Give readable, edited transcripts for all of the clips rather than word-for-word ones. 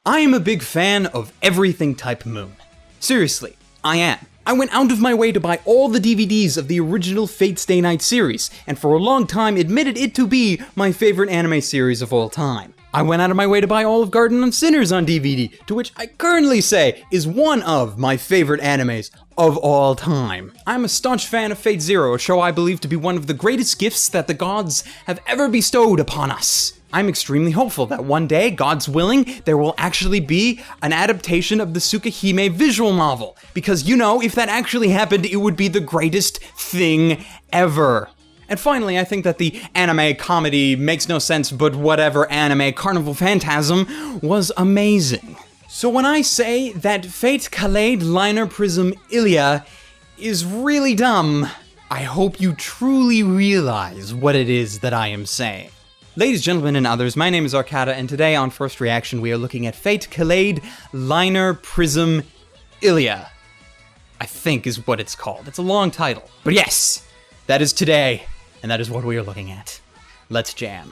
I am a big fan of everything type Moon. Seriously, I am. I went out of my way to buy all the DVDs of the original Fate Stay Night series, and for a long time admitted it to be my favorite anime series of all time. I went out of my way to buy all of Garden of Sinners on DVD, to which I currently say is one of my favorite animes of all time. I'm a staunch fan of Fate Zero, a show I believe to be one of the greatest gifts that the gods have ever bestowed upon us. I'm extremely hopeful that one day, God's willing, there will actually be an adaptation of the Tsukihime visual novel. Because, you know, if that actually happened, it would be the greatest thing ever. And finally, I think that the anime comedy makes no sense but whatever anime Carnival Phantasm was amazing. So when I say that Fate Kaleid Liner Prism Ilia is really dumb, I hope you truly realize what it is that I am saying. Ladies, gentlemen, and others, my name is Arcada, and today on First Reaction we are looking at Fate Kaleid Liner Prism Ilia. I think is what it's called. It's a long title. But yes, that is today, and that is what we are looking at. Let's jam.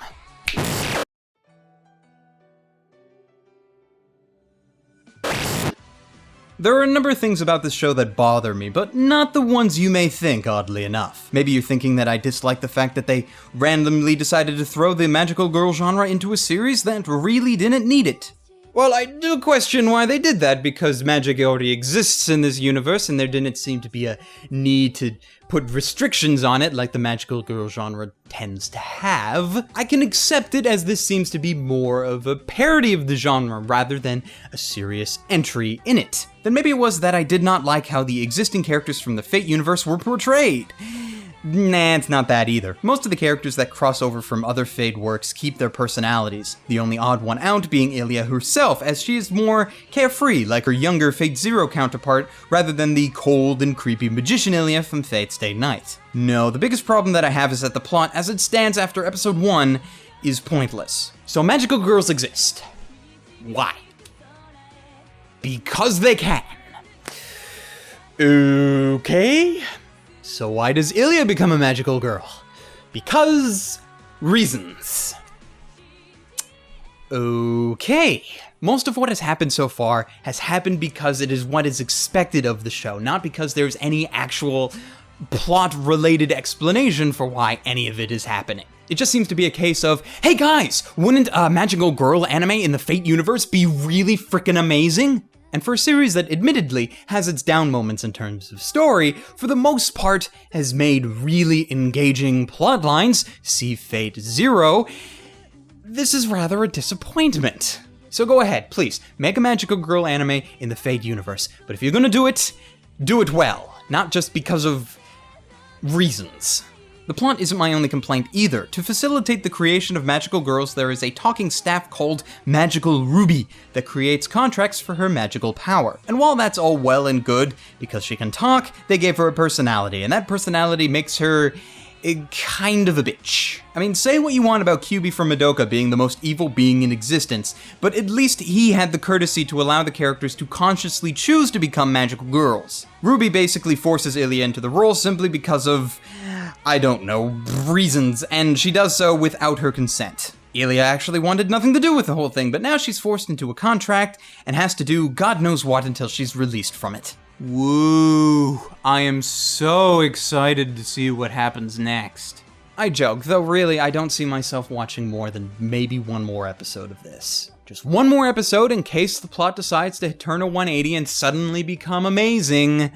There are a number of things about this show that bother me, but not the ones you may think, oddly enough. Maybe you're thinking that I dislike the fact that they randomly decided to throw the magical girl genre into a series that really didn't need it. Well, I do question why they did that, because magic already exists in this universe, and there didn't seem to be a need to put restrictions on it like the magical girl genre tends to have. I can accept it, as this seems to be more of a parody of the genre rather than a serious entry in it. Then maybe it was that I did not like how the existing characters from the Fate universe were portrayed. Nah, it's not that either. Most of the characters that cross over from other Fate works keep their personalities, the only odd one out being Ilia herself, as she is more carefree like her younger Fate Zero counterpart, rather than the cold and creepy magician Ilia from Fate Stay Night. No, the biggest problem that I have is that the plot, as it stands after episode 1, is pointless. So magical girls exist. Why? Because they can. Okay. So why does Ilia become a magical girl? Because reasons. Okay. Most of what has happened so far has happened because it is what is expected of the show, not because there's any actual plot-related explanation for why any of it is happening. It just seems to be a case of, hey guys, wouldn't a magical girl anime in the Fate universe be really freaking amazing? And for a series that admittedly has its down moments in terms of story, for the most part has made really engaging plotlines, see Fate Zero, this is rather a disappointment. So go ahead, please, make a magical girl anime in the Fate universe, but if you're gonna do it well, not just because of reasons. The plot isn't my only complaint either. To facilitate the creation of magical girls, there is a talking staff called Magical Ruby that creates contracts for her magical power. And while that's all well and good, because she can talk, they gave her a personality, and that personality makes her kind of a bitch. I mean, say what you want about Kyuubi from Madoka being the most evil being in existence, but at least he had the courtesy to allow the characters to consciously choose to become magical girls. Ruby basically forces Ilia into the role simply because of, I don't know, reasons, and she does so without her consent. Ilia actually wanted nothing to do with the whole thing, but now she's forced into a contract and has to do God knows what until she's released from it. Woo! I am so excited to see what happens next. I joke, though really I don't see myself watching more than maybe one more episode of this. Just one more episode in case the plot decides to turn a 180 and suddenly become amazing.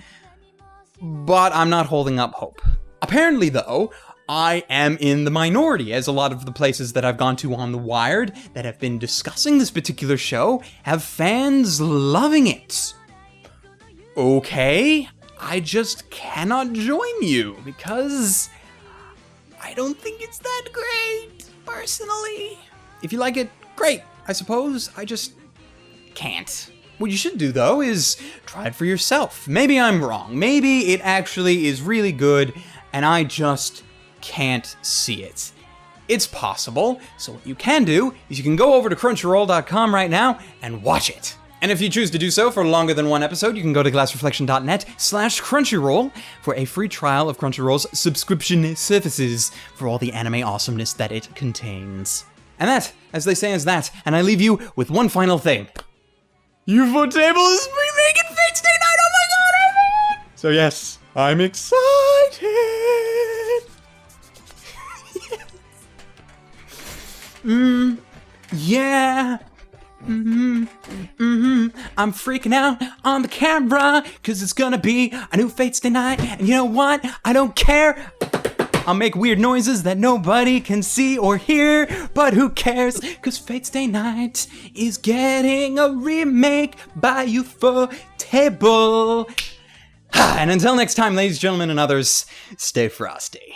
But I'm not holding up hope. Apparently though, I am in the minority, as a lot of the places that I've gone to on The Wired that have been discussing this particular show have fans loving it. Okay, I just cannot join you because I don't think it's that great, personally. If you like it, great, I suppose. I just can't. What you should do, though, is try it for yourself. Maybe I'm wrong. Maybe it actually is really good, and I just can't see it. It's possible, so what you can do is you can go over to Crunchyroll.com right now and watch it. And if you choose to do so for longer than one episode, you can go to glassreflection.net/Crunchyroll for a free trial of Crunchyroll's subscription services for all the anime awesomeness that it contains. And that, as they say, is that, and I leave you with one final thing. UFO table is remaking Fate Stay Night. Oh my god! So yes, I'm excited. Yeah. I'm freaking out on the camera, cause it's gonna be a new Fate Stay Night. And you know what? I don't care. I'll make weird noises that nobody can see or hear, but who cares? Cause Fate Stay Night is getting a remake by UFO Table. And until next time, ladies, gentlemen, and others, stay frosty.